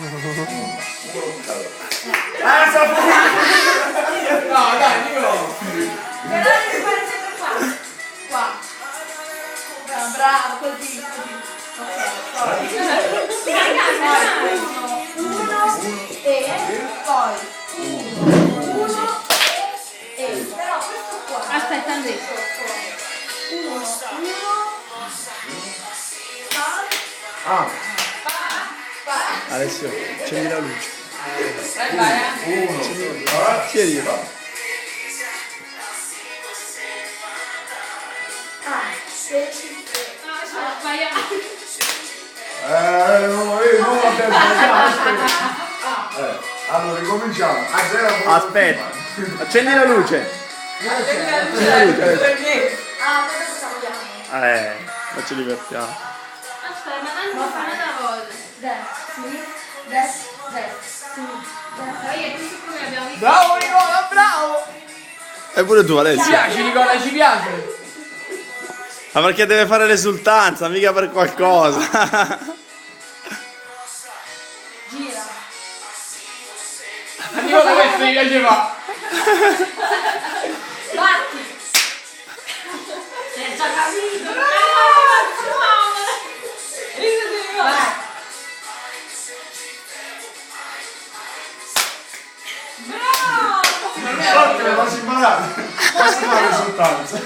No, dai, dico. Però devi fare sempre qua. Qua. Bravo, così. Ok, poi. Uno e poi. Uno e. Però questo qua. Aspetta, Andrea. Uno. Ah, Vai. Alessio, accendi la luce. Vai. Chiedi. Non abbiamo allora ricominciamo. A zero. Aspetta, accendi la luce. Ah, cosa facciamo via? Ma ci divertiamo. Aspetta, ma tanto fa una volta. Destra, Io e tu come abbiamo visto. Bravo Nicola, bravo! E pure tu, Ci Alessio. piace Nicola, ci piace! Ma perché deve fare l'esultanza, mica per qualcosa. gira. A Nicola questo gli piaceva! Batti. Sei già capito. Vai. Forte, le posso imparare. Posso fare l'esultanza.